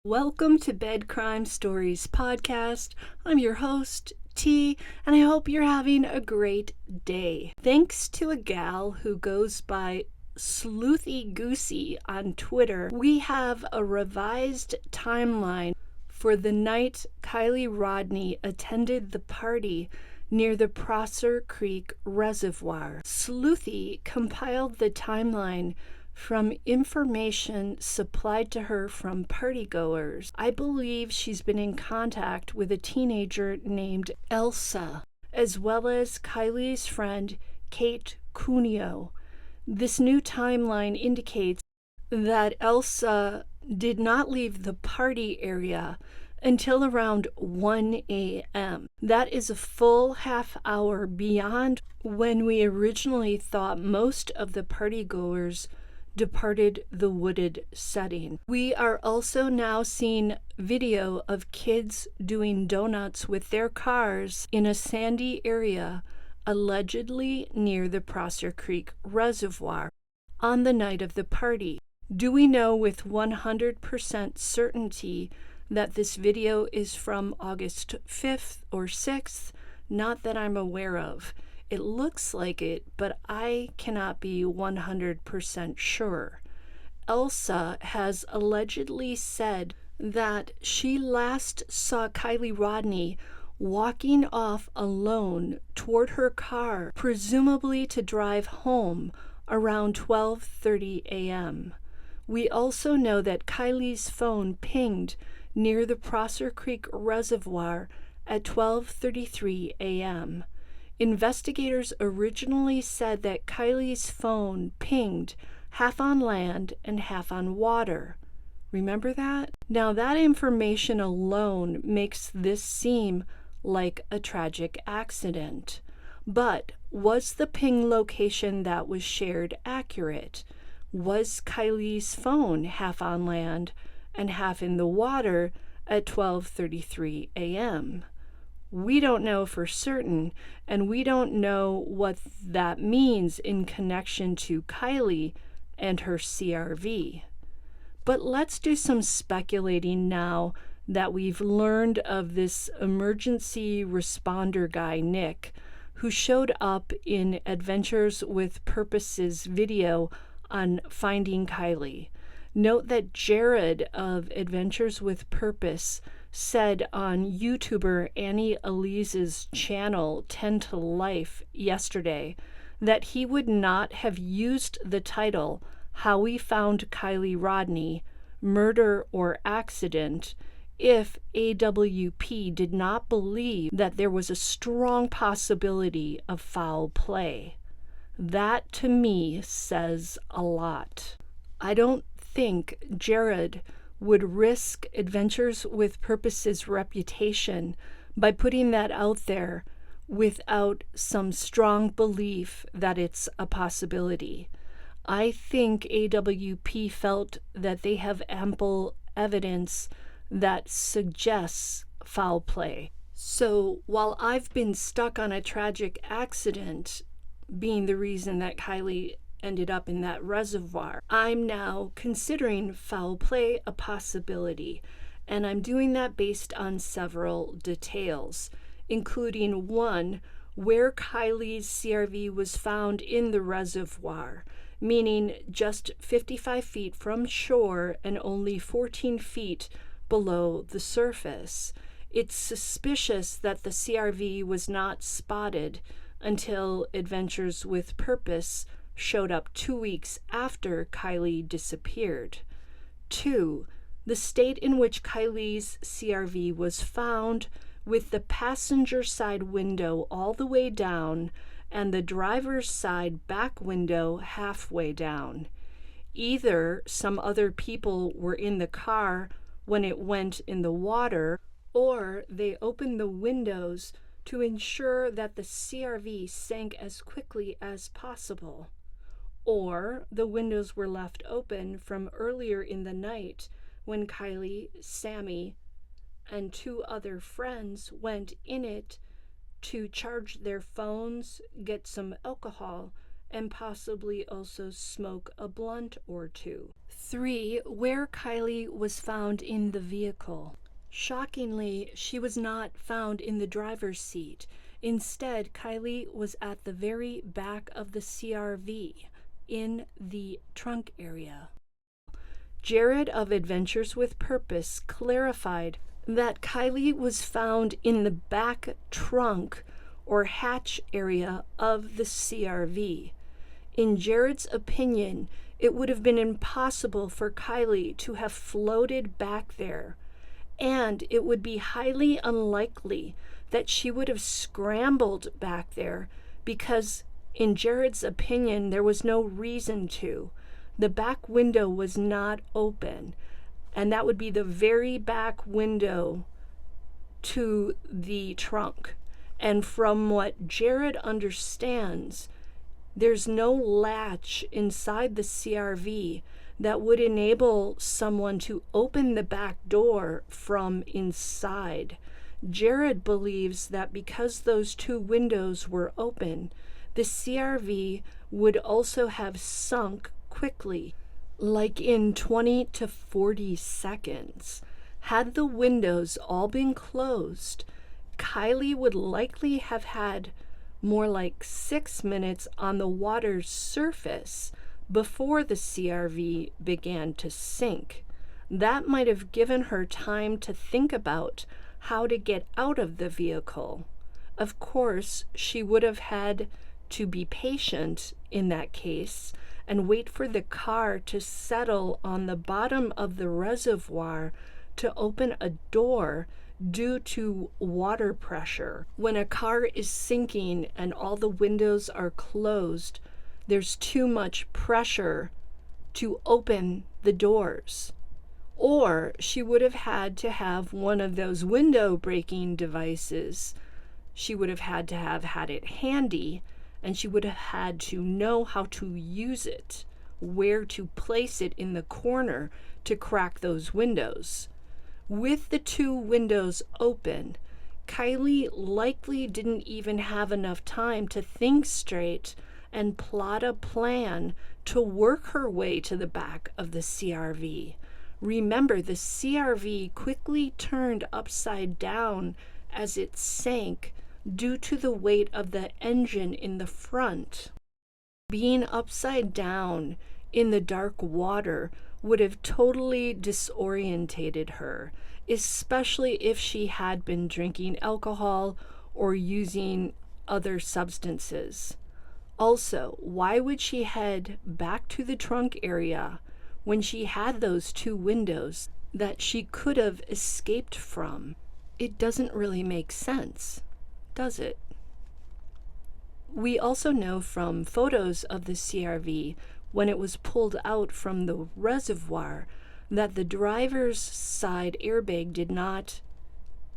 Welcome to Bed Crime Stories podcast. I'm your host, T, and I hope you're having a great day. Thanks to a gal who goes by Sleuthy Goosey on Twitter, we have a revised timeline for the night Kiely Rodni attended the party near the Prosser Creek Reservoir. Sleuthy compiled the timeline from information supplied to her from partygoers. I believe she's been in contact with a teenager named Elsa, as well as Kiely's friend Kate Cuneo. This new timeline indicates that Elsa did not leave the party area until around 1 a.m. That is a full half hour beyond when we originally thought most of the partygoers departed the wooded setting. We are also now seeing video of kids doing donuts with their cars in a sandy area, allegedly near the Prosser Creek Reservoir, on the night of the party. Do we know with 100% certainty that this video is from August 5th or 6th? Not that I'm aware of. It looks like it, but I cannot be 100% sure. Elsa has allegedly said that she last saw Kiely Rodni walking off alone toward her car, presumably to drive home around 12:30 a.m. We also know that Kiely's phone pinged near the Prosser Creek Reservoir at 12:33 a.m. Investigators originally said that Kiely's phone pinged half on land and half on water. Remember that? Now that information alone makes this seem like a tragic accident. But was the ping location that was shared accurate? Was Kiely's phone half on land and half in the water at 12:33 a.m.? We don't know for certain, and we don't know what that means in connection to Kiely and her CRV. But let's do some speculating now that we've learned of this emergency responder guy, Nick, who showed up in Adventures with Purpose's video on finding Kiely. Note that Jared of Adventures with Purpose said on YouTuber Annie Elise's channel 10 to Life yesterday that he would not have used the title How We Found Kiely Rodni, Murder or Accident if AWP did not believe that there was a strong possibility of foul play. That to me says a lot. I don't think Jared would risk Adventures with Purpose's reputation by putting that out there without some strong belief that it's a possibility. I think AWP felt that they have ample evidence that suggests foul play. So while I've been stuck on a tragic accident being the reason that Kiely ended up in that reservoir, I'm now considering foul play a possibility, and I'm doing that based on several details, including one, where Kiely's CRV was found in the reservoir, meaning just 55 feet from shore and only 14 feet below the surface. It's suspicious that the CRV was not spotted until Adventures with Purpose showed up 2 weeks after Kiely disappeared. 2. The state in which Kiely's CRV was found, with the passenger side window all the way down and the driver's side back window halfway down. Either some other people were in the car when it went in the water, or they opened the windows to ensure that the CRV sank as quickly as possible. Or the windows were left open from earlier in the night when Kiely, Sammy, and 2 other friends went in it to charge their phones, get some alcohol, and possibly also smoke a blunt or two. 3. Where Kiely was found in the vehicle. Shockingly, she was not found in the driver's seat. Instead, Kiely was at the very back of the CRV, in the trunk area. Jared of Adventures with Purpose clarified that Kiely was found in the back trunk or hatch area of the CRV. In Jared's opinion, it would have been impossible for Kiely to have floated back there, and it would be highly unlikely that she would have scrambled back there because, in Jared's opinion, there was no reason to. The back window was not open, and that would be the very back window to the trunk. And from what Jared understands, there's no latch inside the CRV that would enable someone to open the back door from inside. Jared believes that because those two windows were open, the CRV would also have sunk quickly, like in 20 to 40 seconds. Had the windows all been closed, Kiely would likely have had more like 6 minutes on the water's surface before the CRV began to sink. That might have given her time to think about how to get out of the vehicle. Of course, she would have had to be patient in that case and wait for the car to settle on the bottom of the reservoir to open a door due to water pressure. When a car is sinking and all the windows are closed, there's too much pressure to open the doors. Or she would have had to have one of those window breaking devices. She would have had to have had it handy, and she would have had to know how to use it, where to place it in the corner to crack those windows. With the two windows open, Kiely likely didn't even have enough time to think straight and plot a plan to work her way to the back of the CRV. Remember, the CRV quickly turned upside down as it sank due to the weight of the engine in the front. Being upside down in the dark water would have totally disorientated her, especially if she had been drinking alcohol or using other substances. Also, why would she head back to the trunk area when she had those two windows that she could have escaped from? It doesn't really make sense, does it? We also know from photos of the CRV when it was pulled out from the reservoir that the driver's side airbag did not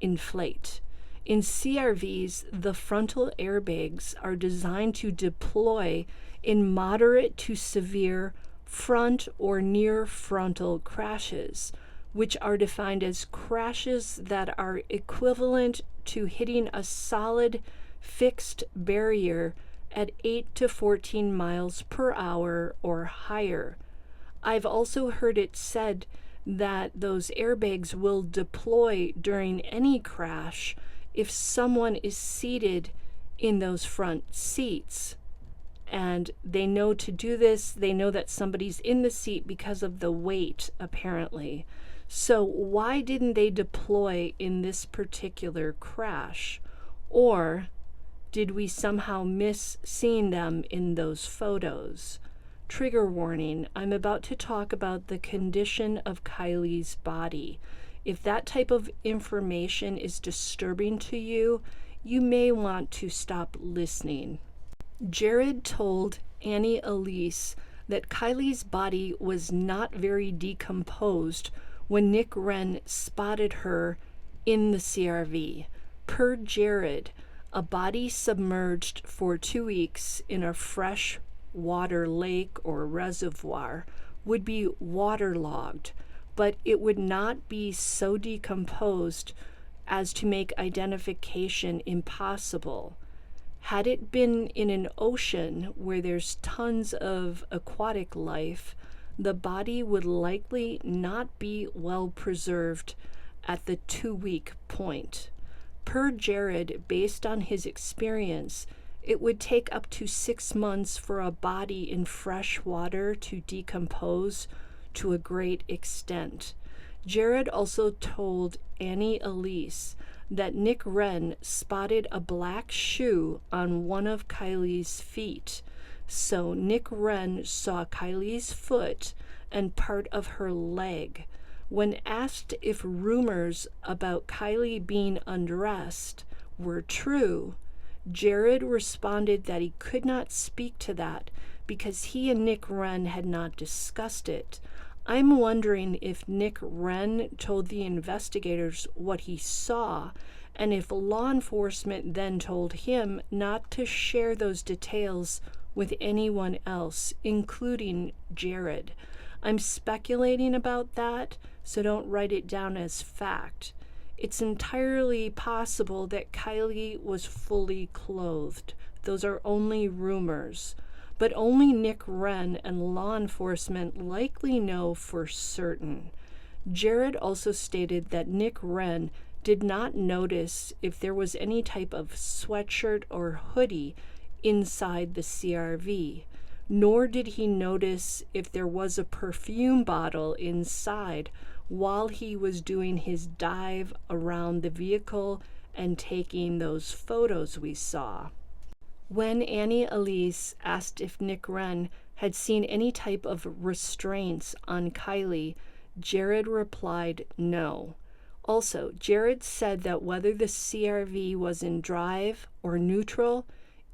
inflate. In CRVs, the frontal airbags are designed to deploy in moderate to severe front or near frontal crashes, which are defined as crashes that are equivalent to hitting a solid fixed barrier at 8 to 14 miles per hour or higher. I've also heard it said that those airbags will deploy during any crash if someone is seated in those front seats. And they know to do this, they know that somebody's in the seat because of the weight, apparently. So why didn't they deploy in this particular crash? Or did we somehow miss seeing them in those photos? Trigger warning, I'm about to talk about the condition of Kiely's body. If that type of information is disturbing to you, you may want to stop listening. Jared told Annie Elise that Kiely's body was not very decomposed when Nick Wren spotted her in the CRV. Per Jared, a body submerged for 2 weeks in a fresh water lake or reservoir would be waterlogged, but it would not be so decomposed as to make identification impossible. Had it been in an ocean where there's tons of aquatic life, the body would likely not be well preserved at the 2-week point. Per Jared, based on his experience, it would take up to 6 months for a body in fresh water to decompose to a great extent. Jared also told Elise that Nick Wren spotted a black shoe on one of Kiely's feet. So Nick Wren saw Kiely's foot and part of her leg. When asked if rumors about Kiely being undressed were true, Jared responded that he could not speak to that because he and Nick Wren had not discussed it. I'm wondering if Nick Wren told the investigators what he saw, and if law enforcement then told him not to share those details with anyone else, including Jared. I'm speculating about that, so don't write it down as fact. It's entirely possible that Kiely was fully clothed. Those are only rumors. But only Nick Wren and law enforcement likely know for certain. Jared also stated that Nick Wren did not notice if there was any type of sweatshirt or hoodie inside the CRV, nor did he notice if there was a perfume bottle inside while he was doing his dive around the vehicle and taking those photos we saw. When Elise asked if Nick Wren had seen any type of restraints on Kiely, Jared replied no. Also, Jared said that whether the CRV was in drive or neutral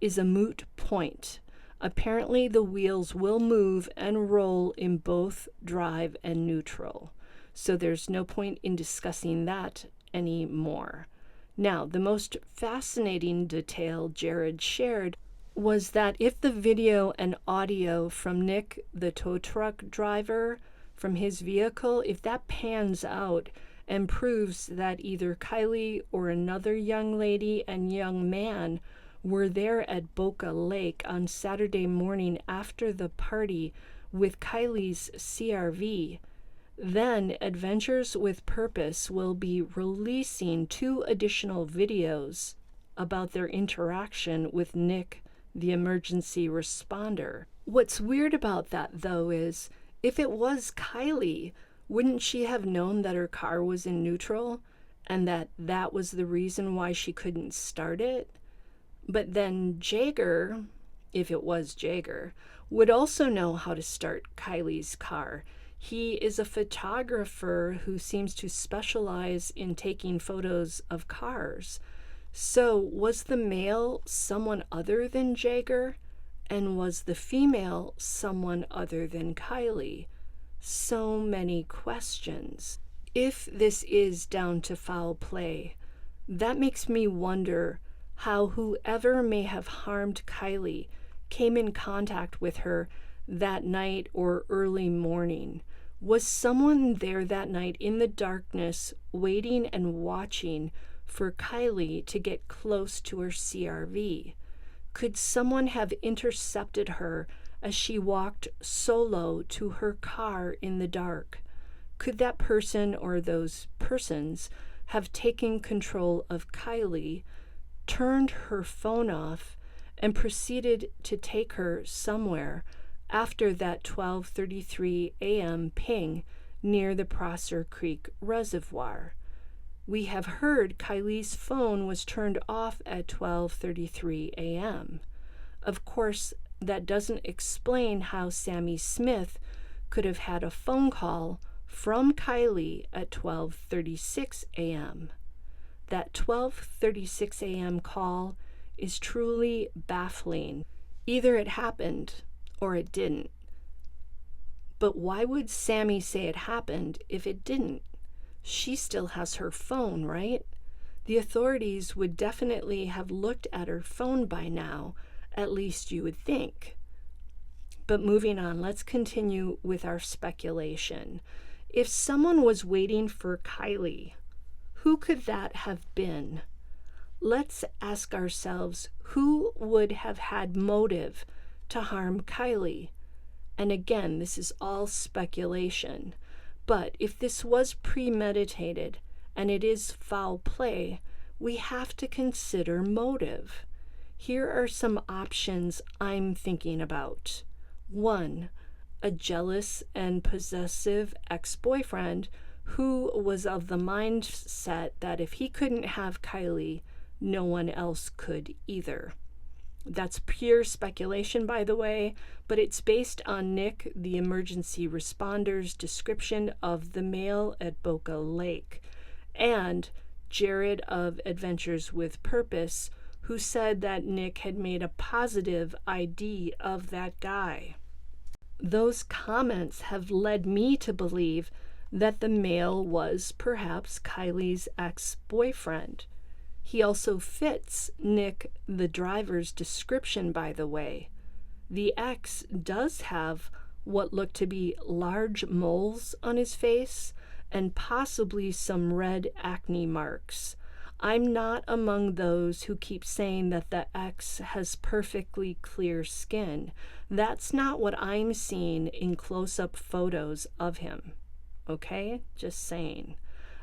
is a moot point. Apparently, the wheels will move and roll in both drive and neutral, so there's no point in discussing that anymore. Now, the most fascinating detail Jared shared was that if the video and audio from Nick, the tow truck driver, from his vehicle, if that pans out and proves that either Kiely or another young lady and young man were there at Boca Lake on Saturday morning after the party with Kiely's CRV, then Adventures with Purpose will be releasing 2 additional videos about their interaction with Nick, the emergency responder. What's weird about that, though, is if it was Kiely, wouldn't she have known that her car was in neutral and that was the reason why she couldn't start it? But then Jaeger, if it was Jaeger, would also know how to start Kiely's car. He is a photographer who seems to specialize in taking photos of cars. So was the male someone other than Jaeger? And was the female someone other than Kiely? So many questions. If this is down to foul play, that makes me wonder how whoever may have harmed Kiely came in contact with her that night or early morning. Was someone there that night in the darkness, waiting and watching for Kiely to get close to her CRV? Could someone have intercepted her as she walked solo to her car in the dark? Could that person or those persons have taken control of Kiely, turned her phone off, and proceeded to take her somewhere after that 12:33 a.m. ping near the Prosser Creek Reservoir? We have heard Kiely's phone was turned off at 12:33 a.m. Of course, that doesn't explain how Sammy Smith could have had a phone call from Kiely at 12:36 a.m. That 12:36 a.m. call is truly baffling. Either it happened or it didn't. But why would Sammy say it happened if it didn't? She still has her phone, right? The authorities would definitely have looked at her phone by now, at least you would think. But moving on, let's continue with our speculation. If someone was waiting for Kiely, who could that have been? let's ask ourselves, who would have had motive to harm Kiely? And again, this is all speculation. But if this was premeditated and it is foul play, we have to consider motive. Here are some options I'm thinking about. 1. A jealous and possessive ex-boyfriend who was of the mindset that if he couldn't have Kiely, no one else could either. That's pure speculation, by the way, but it's based on Nick, the emergency responder's description of the male at Boca Lake, and Jared of Adventures with Purpose, who said that Nick had made a positive ID of that guy. Those comments have led me to believe that the male was perhaps Kiely's ex-boyfriend. He also fits Nick, the driver's description, by the way. The ex does have what look to be large moles on his face and possibly some red acne marks. I'm not among those who keep saying that the ex has perfectly clear skin. That's not what I'm seeing in close-up photos of him. Okay? Just saying.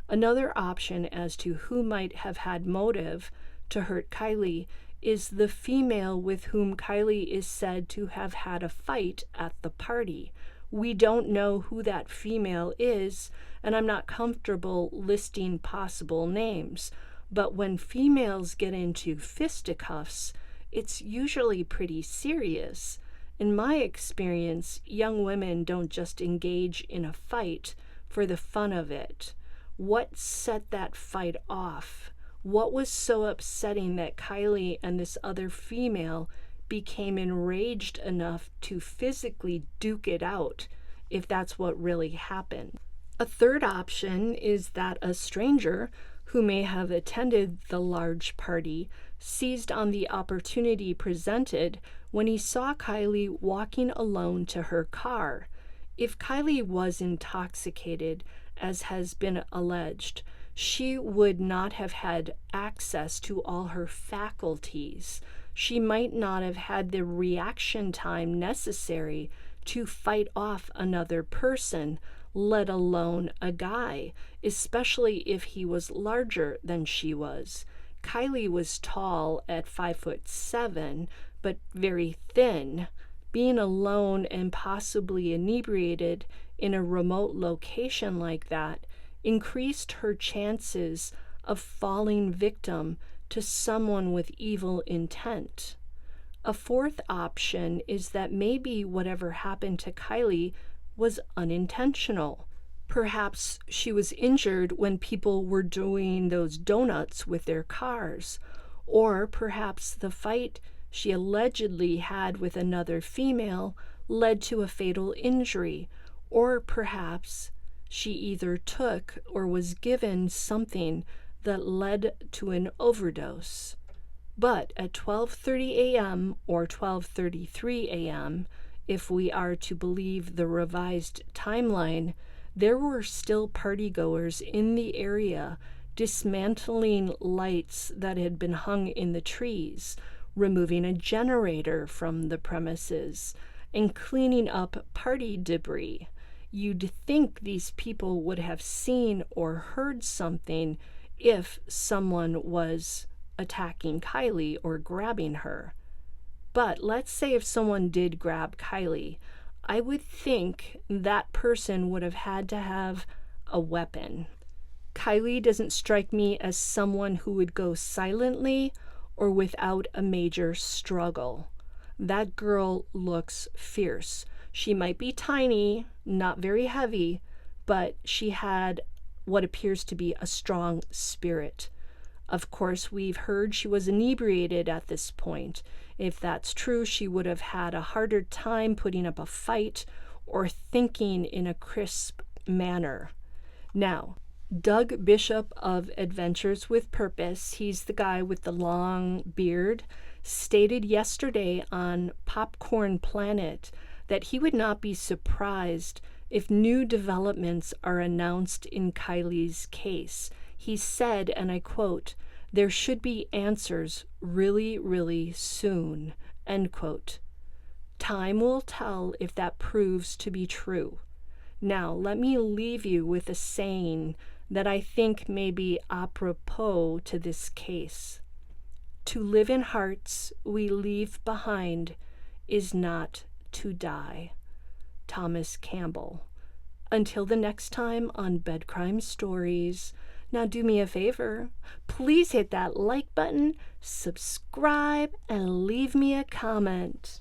Another option as to who might have had motive to hurt Kiely is the female with whom Kiely is said to have had a fight at the party. We don't know who that female is, and I'm not comfortable listing possible names. But when females get into fisticuffs, it's usually pretty serious. In my experience, young women don't just engage in a fight for the fun of it. What set that fight off? What was so upsetting that Kiely and this other female became enraged enough to physically duke it out, if that's what really happened? A third option is that a stranger who may have attended the large party seized on the opportunity presented when he saw Kiely walking alone to her car. If Kiely was intoxicated, as has been alleged, she would not have had access to all her faculties. She might not have had the reaction time necessary to fight off another person, let alone a guy, especially if he was larger than she was. Kiely was tall at 5'7", but very thin. Being alone and possibly inebriated in a remote location like that increased her chances of falling victim to someone with evil intent. A fourth option is that maybe whatever happened to Kiely was unintentional. Perhaps she was injured when people were doing those donuts with their cars, or perhaps the fight she allegedly had with another female led to a fatal injury, or perhaps she either took or was given something that led to an overdose. But at 12:30 a.m. or 12:33 a.m., if we are to believe the revised timeline, there were still partygoers in the area dismantling lights that had been hung in the trees, removing a generator from the premises, and cleaning up party debris. You'd think these people would have seen or heard something if someone was attacking Kiely or grabbing her. But let's say if someone did grab Kiely, I would think that person would have had to have a weapon. Kiely doesn't strike me as someone who would go silently or without a major struggle. That girl looks fierce. She might be tiny, not very heavy, but she had what appears to be a strong spirit. Of course, we've heard she was inebriated at this point. If that's true, she would have had a harder time putting up a fight or thinking in a crisp manner. Now, Doug Bishop of Adventures with Purpose, he's the guy with the long beard, stated yesterday on Popcorn Planet that he would not be surprised if new developments are announced in Kiely's case. He said, and I quote, There should be answers really, really soon, end quote. Time will tell if that proves to be true. Now, let me leave you with a saying that I think may be apropos to this case. To live in hearts we leave behind is not to die. Thomas Campbell. Until the next time on Bed Crime Stories, now do me a favor. Please hit that like button, subscribe, and leave me a comment.